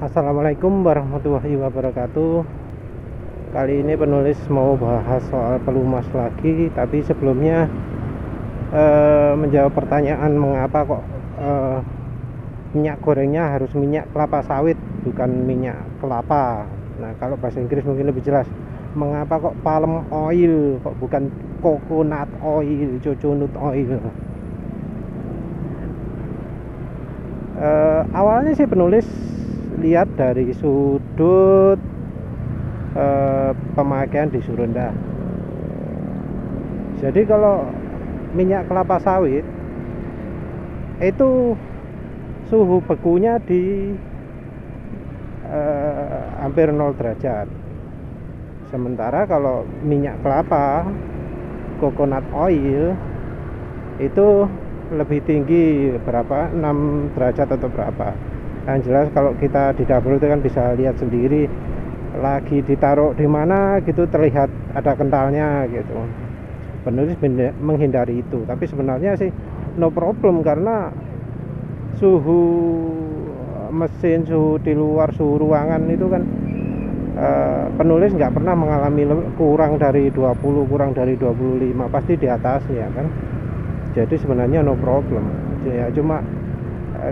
Assalamualaikum warahmatullahi wabarakatuh. Kali ini penulis mau bahas soal pelumas lagi, tapi sebelumnya menjawab pertanyaan mengapa kok minyak gorengnya harus minyak kelapa sawit bukan minyak kelapa. Nah, kalau bahasa Inggris mungkin lebih jelas. Mengapa kok palm oil kok bukan coconut oil, coconut oil? Awalnya sih penulis lihat dari sudut pemakaian di Surenda. Jadi kalau minyak kelapa sawit itu suhu bekunya di hampir 0 derajat. Sementara kalau minyak kelapa coconut oil itu lebih tinggi, berapa, 6 derajat atau berapa. Yang jelas kalau kita di dapur itu kan bisa lihat sendiri, lagi ditaruh di mana gitu terlihat ada kentalnya gitu. Penulis menghindari itu, tapi sebenarnya sih no problem karena suhu mesin, suhu di luar, suhu ruangan itu kan penulis nggak pernah mengalami kurang dari 20, kurang dari 25, pasti di atasnya kan. Jadi sebenarnya no problem ya, cuma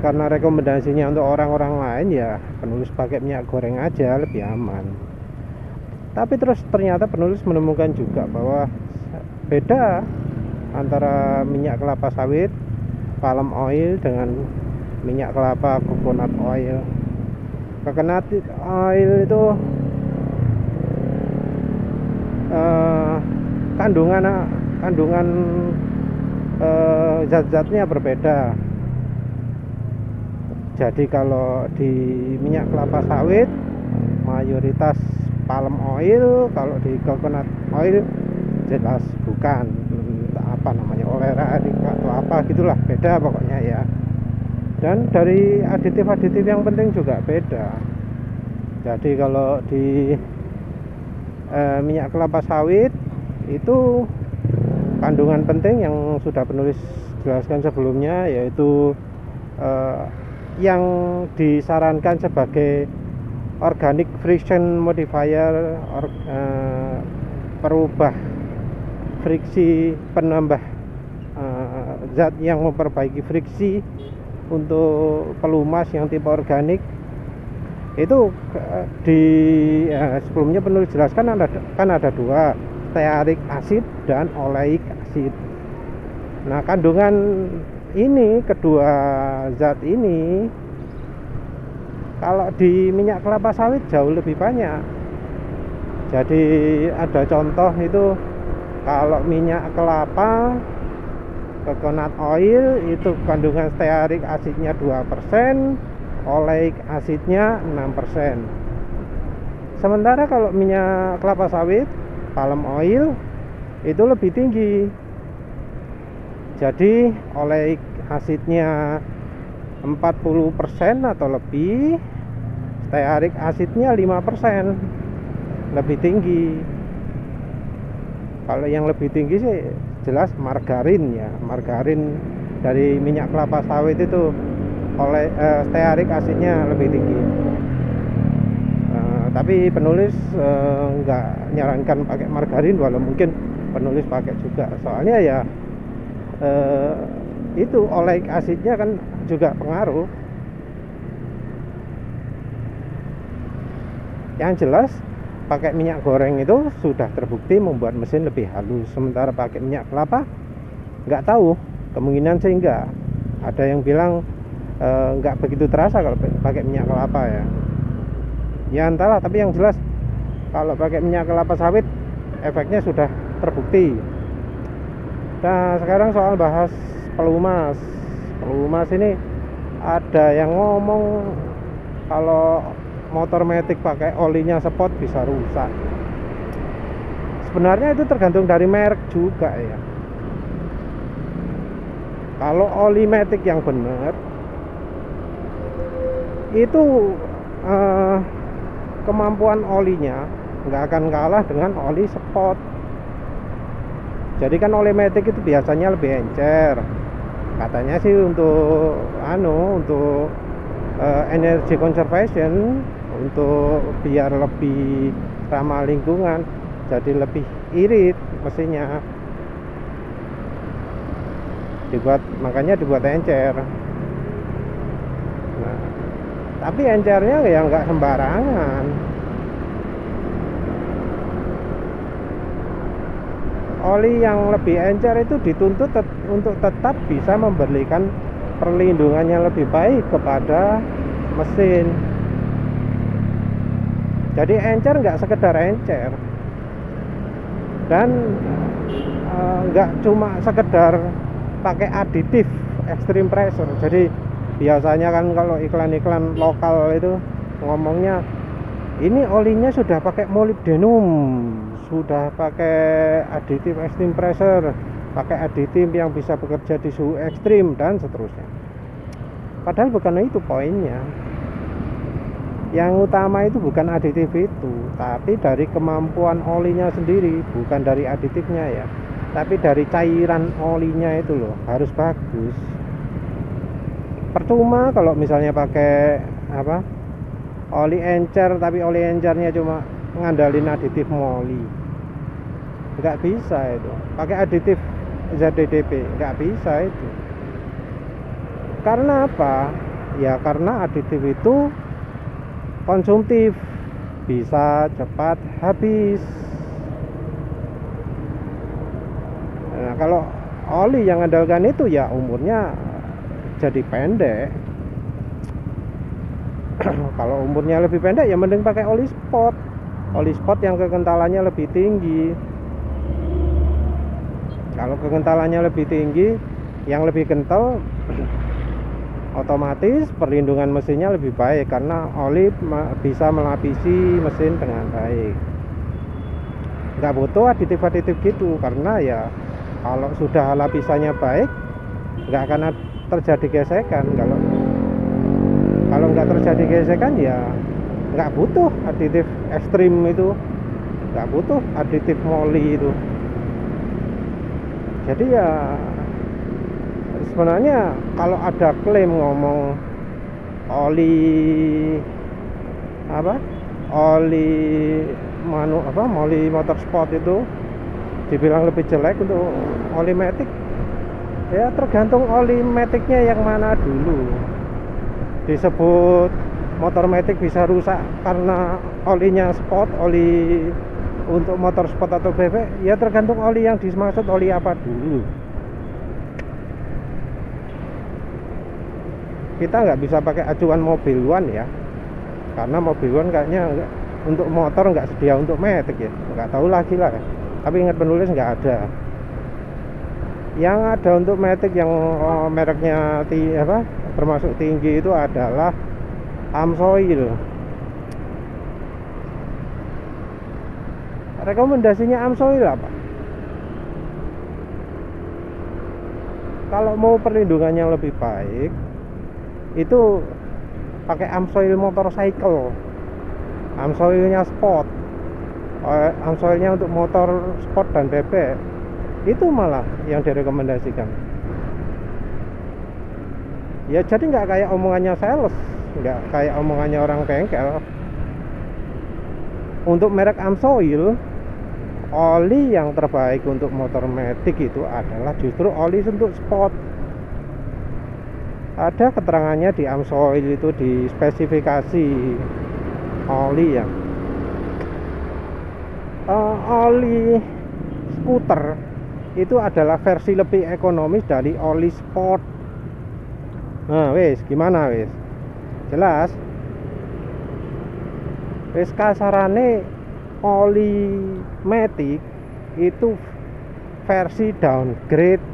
karena rekomendasinya untuk orang-orang lain ya penulis pakai minyak goreng aja lebih aman. Tapi terus ternyata penulis menemukan juga bahwa beda antara minyak kelapa sawit palm oil dengan minyak kelapa coconut oil. Coconut oil itu kandungan zat-zatnya berbeda. Jadi kalau di minyak kelapa sawit mayoritas palm oil, kalau di coconut oil jelas bukan, apa namanya, oleranika atau apa gitulah, beda pokoknya ya. Dan dari aditif-aditif yang penting juga beda. Jadi kalau di minyak kelapa sawit itu kandungan penting yang sudah penulis jelaskan sebelumnya, yaitu yang disarankan sebagai organic friction modifier, perubah friksi, penambah zat yang memperbaiki friksi untuk pelumas yang tipe organik. Itu di sebelumnya penulis jelaskan ada dua, stearic acid dan oleic acid. Nah, kandungan ini, kedua zat ini kalau di minyak kelapa sawit jauh lebih banyak. Jadi ada contoh itu, kalau minyak kelapa coconut oil itu kandungan stearic acidnya 2%, oleic acidnya 6%. Sementara kalau minyak kelapa sawit palm oil itu lebih tinggi. Jadi oleic acidnya 40% atau lebih, stearic acidnya 5%, lebih tinggi. Kalau yang lebih tinggi sih jelas margarin ya, margarin dari minyak kelapa sawit itu stearic acidnya lebih tinggi. Tapi penulis nggak nyarankan pakai margarin, walau mungkin penulis pakai juga, soalnya ya itu oleic acidnya kan juga pengaruh. Yang jelas pakai minyak goreng itu sudah terbukti membuat mesin lebih halus. Sementara pakai minyak kelapa nggak tahu, kemungkinan sih enggak. Ada yang bilang nggak begitu terasa kalau pakai minyak kelapa ya entahlah, tapi yang jelas kalau pakai minyak kelapa sawit efeknya sudah terbukti. Nah, sekarang soal bahas pelumas ini, ada yang ngomong kalau motor metik pakai olinya spot bisa rusak. Sebenarnya itu tergantung dari merek juga ya. Kalau oli metik yang benar itu kemampuan olinya nggak akan kalah dengan oli spot. Jadi kan oli metik itu biasanya lebih encer. Katanya sih untuk energy conservation untuk biar lebih ramah lingkungan, jadi lebih irit mesinnya. Makanya dibuat encer. Nah, tapi encernya ya nggak sembarangan. Oli yang lebih encer itu dituntut untuk tetap bisa memberikan perlindungan yang lebih baik kepada mesin. Jadi encer nggak sekedar encer, dan nggak cuma sekedar pakai aditif extreme pressure. Jadi biasanya kan kalau iklan-iklan lokal itu ngomongnya ini olinya sudah pakai molybdenum, sudah pakai aditif extreme pressure, pakai aditif yang bisa bekerja di suhu ekstrim dan seterusnya. Padahal bukan itu poinnya. Yang utama itu bukan aditif itu, tapi dari kemampuan olinya sendiri, bukan dari aditifnya ya, tapi dari cairan olinya itu loh harus bagus. Percuma kalau misalnya pakai oli encer, tapi oli encernya cuma ngandalin aditif moli, nggak bisa itu. Pakai aditif ZDDP nggak bisa itu. Karena apa? Ya karena aditif itu konsumtif, bisa cepat habis. Nah, kalau oli yang andalkan itu ya umurnya jadi pendek. Kalau umurnya lebih pendek ya mending pakai oli spot yang kekentalannya lebih tinggi. Kalau kekentalannya lebih tinggi, yang lebih kental, otomatis perlindungan mesinnya lebih baik karena oli bisa melapisi mesin dengan baik. Nggak butuh aditif-aditif gitu, karena ya kalau sudah lapisannya baik nggak akan terjadi gesekan. Kalau nggak terjadi gesekan ya nggak butuh aditif ekstrim itu, nggak butuh aditif moli itu. Jadi ya sebenarnya kalau ada klaim ngomong oli moli motorsport itu dibilang lebih jelek untuk oli matic, ya tergantung oli maticnya yang mana dulu. Disebut motor matic bisa rusak karena olinya sport, oli untuk motor sport atau bebek, ya tergantung oli yang dimaksud oli apa dulu. Kita nggak bisa pakai acuan Mobil One ya, karena Mobil One kayaknya untuk motor nggak sedia untuk matic ya, nggak tahu lagi lah ya. Tapi ingat penulis nggak ada. Yang ada untuk matic yang mereknya termasuk tinggi itu adalah Amsoil. Rekomendasinya Amsoil apa? Kalau mau perlindungannya lebih baik, itu pakai Amsoil motorcycle, Amsoilnya sport, Amsoilnya untuk motor sport dan bebek, itu malah yang direkomendasikan. Ya jadi nggak kayak omongannya sales, nggak kayak omongannya orang bengkel. Untuk merek Amsoil, oli yang terbaik untuk motor matic itu adalah justru oli untuk sport. Ada keterangannya di Amsoil itu, di spesifikasi oli yang oli skuter itu adalah versi lebih ekonomis dari oli sport. Nah wes gimana wes, jelas wes. Kasarane oli matic itu versi downgrade,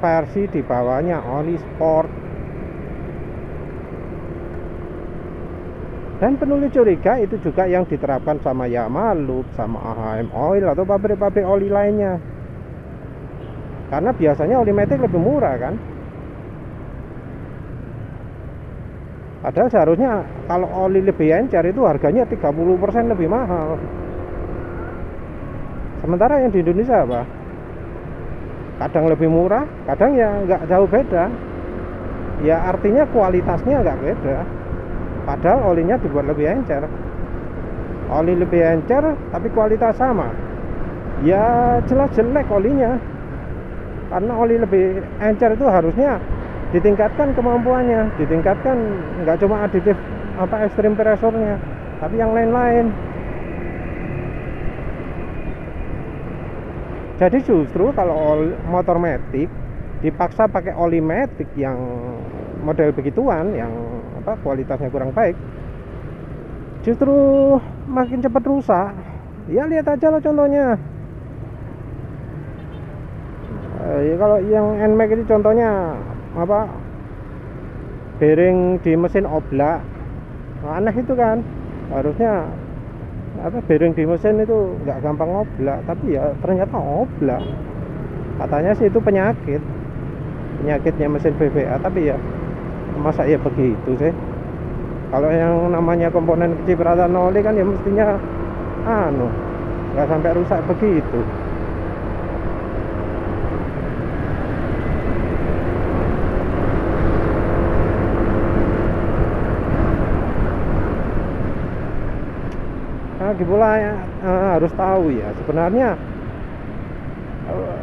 versi di bawahnya oli sport. Dan penulis curiga itu juga yang diterapkan sama Yamaha Loop, sama AHM Oil atau pabrik-pabrik oli lainnya. Karena biasanya oli matic lebih murah kan. Padahal seharusnya kalau oli lebih encer itu harganya 30% lebih mahal. Sementara yang di Indonesia apa? Kadang lebih murah, kadang ya nggak jauh beda. Ya artinya kualitasnya nggak beda. padahal olinya dibuat lebih encer. Oli lebih encer tapi kualitas sama, ya jelas jelek olinya. Karena oli lebih encer itu harusnya ditingkatkan kemampuannya, ditingkatkan nggak cuma aditif ekstrim presornya, tapi yang lain-lain. Jadi justru kalau motor matic dipaksa pakai oli matic yang model begituan, yang kualitasnya kurang baik, justru makin cepat rusak. Ya lihat aja lah contohnya. Ya kalau yang NMAX itu contohnya bearing di mesin oblak. Aneh itu kan. Harusnya bearing di mesin itu nggak gampang oblak, tapi ya ternyata oblak. Katanya sih itu penyakitnya mesin VVA, tapi ya masa ya begitu sih. Kalau yang namanya komponen kecipratan oli kan ya mestinya nggak sampai rusak begitu. Lagi pula ya, harus tahu ya sebenarnya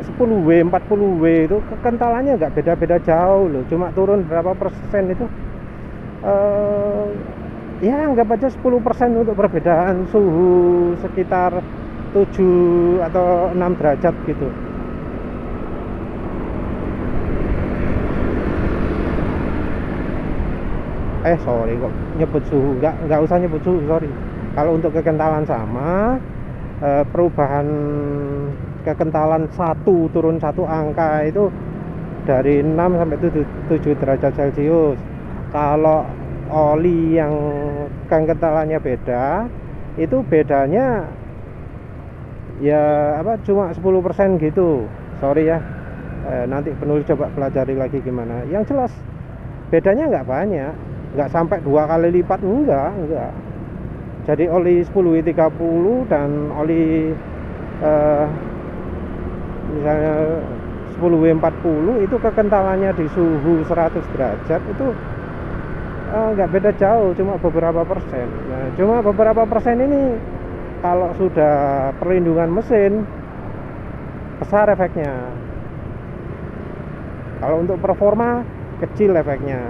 10W 40W itu kekentalannya nggak beda-beda jauh loh, cuma turun berapa persen itu. Ya anggap aja 10% untuk perbedaan suhu sekitar 7 atau 6 derajat gitu. Sorry kok nyebut suhu, nggak usah nyebut suhu, sorry. Kalau untuk kekentalan sama, perubahan kekentalan turun 1 angka itu dari 6 sampai 7 derajat Celcius. Kalau oli yang kekentalannya beda, itu bedanya ya cuma 10% gitu. Sorry ya, nanti penulis coba pelajari lagi gimana. Yang jelas bedanya nggak banyak, nggak sampai 2 kali lipat, enggak. Jadi oli 10W30 dan oli misalnya 10W40 itu kekentalannya di suhu 100 derajat itu nggak beda jauh, cuma beberapa persen. Nah, cuma beberapa persen ini kalau sudah perlindungan mesin besar efeknya. Kalau untuk performa kecil efeknya.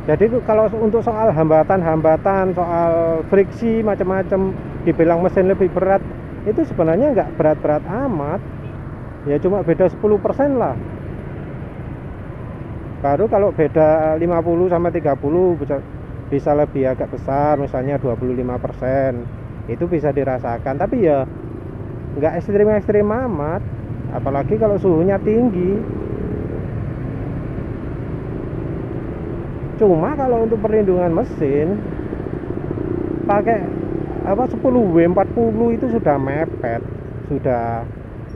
Jadi kalau untuk soal hambatan-hambatan, soal friksi macam-macam, dibilang mesin lebih berat, itu sebenarnya nggak berat-berat amat. Ya cuma beda 10% lah. Baru kalau beda 50 sama 30 bisa lebih agak besar, misalnya 25%. Itu bisa dirasakan, tapi ya nggak ekstrim-ekstrim amat. Apalagi kalau suhunya tinggi. Cuma kalau untuk perlindungan mesin pakai 10W40 itu sudah mepet, sudah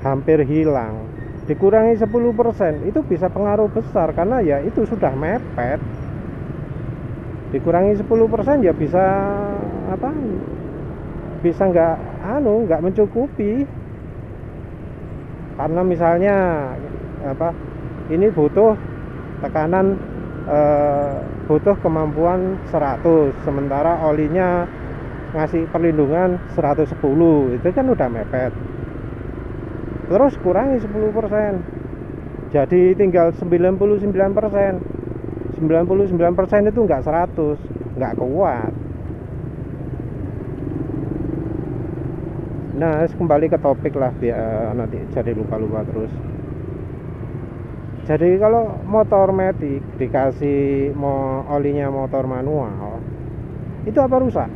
hampir hilang. Dikurangi 10% itu bisa pengaruh besar, karena ya itu sudah mepet. Dikurangi 10% ya bisa bisa nggak mencukupi. Karena misalnya ini butuh tekanan, butuh kemampuan 100, sementara olinya ngasih perlindungan 110, itu kan udah mepet. Terus kurangi 10%, jadi tinggal 99%. 99% itu nggak 100, nggak kuat. Nah, kembali ke topik lah, biar nanti jadi lupa-lupa terus. Jadi kalau motor matic dikasih olinya motor manual, itu apa rusak?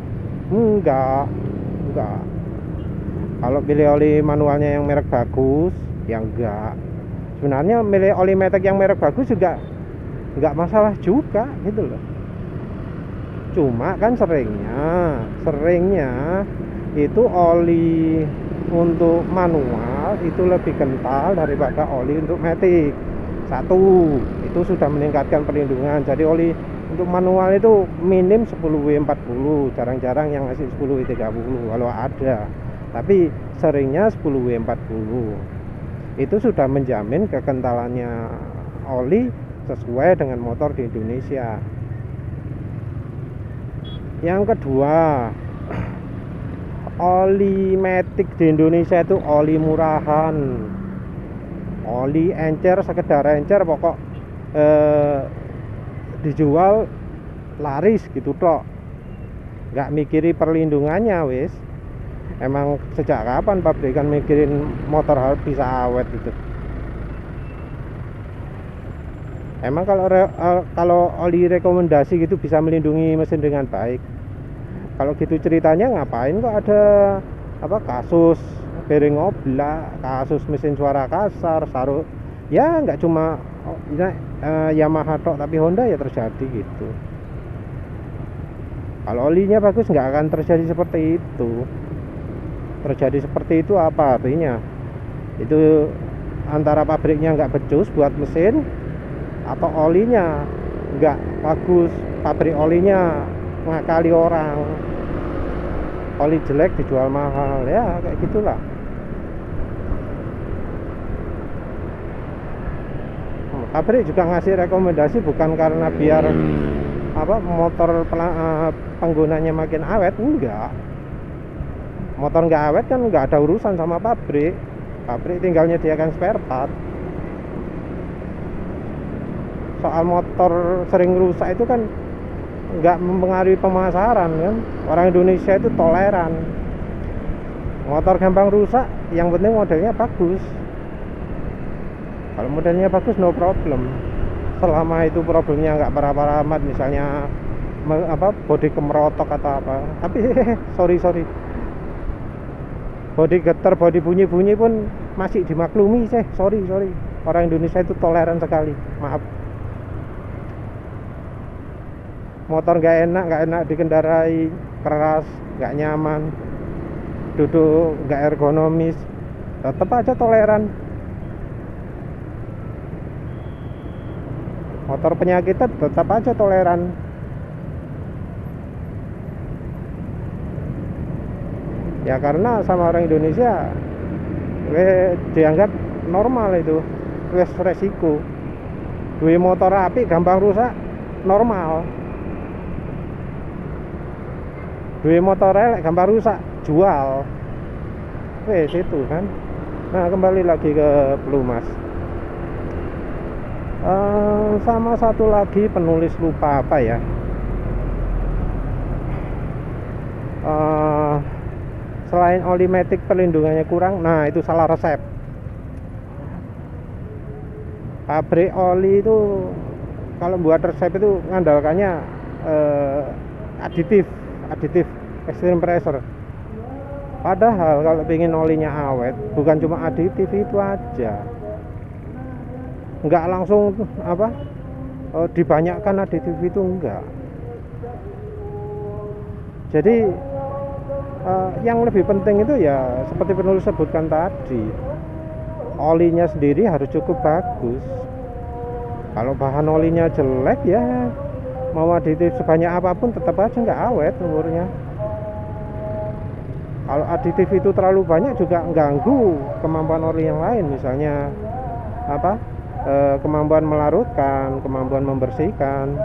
Enggak. Kalau pilih oli manualnya yang merek bagus, ya enggak. Sebenarnya milih oli matic yang merek bagus juga enggak masalah juga gitu loh. Cuma kan seringnya itu oli untuk manual itu lebih kental daripada oli untuk matic. Satu, itu sudah meningkatkan perlindungan. Jadi oli untuk manual itu minim 10W40, jarang-jarang yang ngasih 10W30 kalau ada. Tapi seringnya 10W40. Itu sudah menjamin kekentalannya oli sesuai dengan motor di Indonesia. Yang kedua, oli matic di Indonesia itu oli murahan, oli encer, sekedar encer pokok dijual laris gitu tok, nggak mikiri perlindungannya wis. Emang sejak kapan pabrikan mikirin motor harus bisa awet gitu? Emang kalau oli rekomendasi gitu bisa melindungi mesin dengan baik? Kalau gitu ceritanya ngapain kok ada kasus bearing oblak, kasus mesin suara kasar, saru ya nggak cuma Yamaha tok tapi Honda ya terjadi gitu. Kalau olinya bagus nggak akan terjadi seperti itu. Terjadi seperti itu apa artinya? Itu antara pabriknya nggak becus buat mesin, atau olinya nggak bagus, pabrik olinya ngakali orang, oli jelek dijual mahal, ya kayak gitulah. Pabrik juga ngasih rekomendasi bukan karena biar motor penggunanya makin awet, enggak. Motor nggak awet kan nggak ada urusan sama pabrik tinggal nyediakan spare part. Soal motor sering rusak itu kan nggak mempengaruhi pemasaran kan. Orang Indonesia itu toleran, motor gampang rusak, yang penting modelnya bagus. Kalau modelnya bagus no problem, selama itu problemnya nggak parah-parah amat, misalnya bodi kemerotok atau apa. Tapi sorry, bodi getar, bodi bunyi-bunyi pun masih dimaklumi sih. Sorry, orang Indonesia itu toleran sekali, maaf. Motor nggak enak dikendarai, keras, nggak nyaman, duduk nggak ergonomis, tetap aja toleran. Motor penyakitan tetap aja toleran. Ya karena sama orang Indonesia dianggap normal itu, wes resiko. Duwe motor apik gampang rusak, normal. Duwe motor elek gampang rusak, jual. Wes itu kan. Nah, kembali lagi ke pelumas. Sama satu lagi penulis lupa apa ya. Selain oli matic perlindungannya kurang, nah itu salah resep. Pabrik oli itu kalau buat resep itu ngandalkannya aditif extreme pressure. Padahal kalau pengen olinya awet, bukan cuma aditif itu aja, nggak langsung dibanyakkan aditif itu, enggak. Jadi yang lebih penting itu ya seperti penulis sebutkan tadi, olinya sendiri harus cukup bagus. Kalau bahan olinya jelek ya mau aditif sebanyak apapun tetap aja nggak awet umurnya. Kalau aditif itu terlalu banyak juga ganggu kemampuan oli yang lain, misalnya kemampuan melarutkan, kemampuan membersihkan.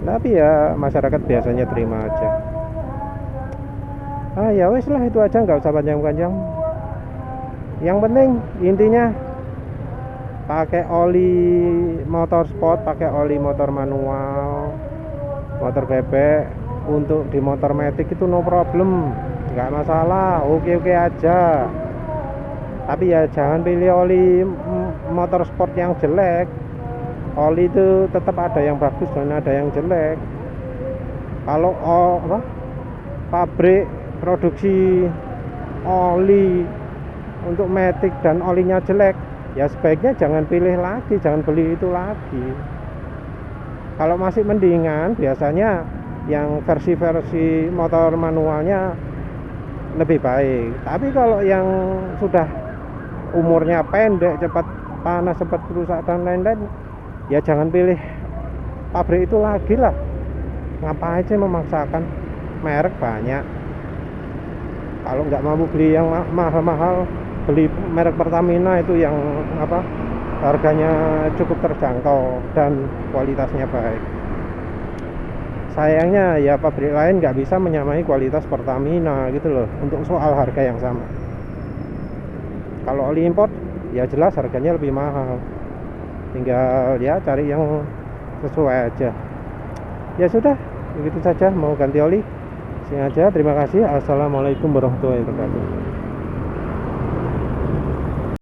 Tapi ya masyarakat biasanya terima aja. Ya wes lah, itu aja, nggak usah panjang-panjang. Yang penting intinya pakai oli motor sport, pakai oli motor manual, motor bebek. Untuk di motor matic itu no problem, nggak masalah, oke aja. Tapi ya jangan pilih oli motor sport yang jelek. Oli itu tetap ada yang bagus dan ada yang jelek. Kalau pabrik produksi oli untuk matic dan olinya jelek, ya sebaiknya jangan pilih lagi, jangan beli itu lagi. Kalau masih mendingan biasanya yang versi motor manualnya lebih baik. Tapi kalau yang sudah umurnya pendek, cepat panas, cepat rusak dan lain-lain, ya jangan pilih pabrik itu lagi lah. Ngapain sih memaksakan? Merek banyak. Kalau nggak mampu beli yang mahal-mahal, beli merek Pertamina itu yang apa, harganya cukup terjangkau dan kualitasnya baik. Sayangnya ya pabrik lain nggak bisa menyamai kualitas Pertamina gitu loh, untuk soal harga yang sama. Kalau oli import ya jelas harganya lebih mahal, tinggal ya cari yang sesuai aja. Ya sudah, begitu saja, mau ganti oli sini aja. Terima kasih. Assalamualaikum warahmatullahi wabarakatuh.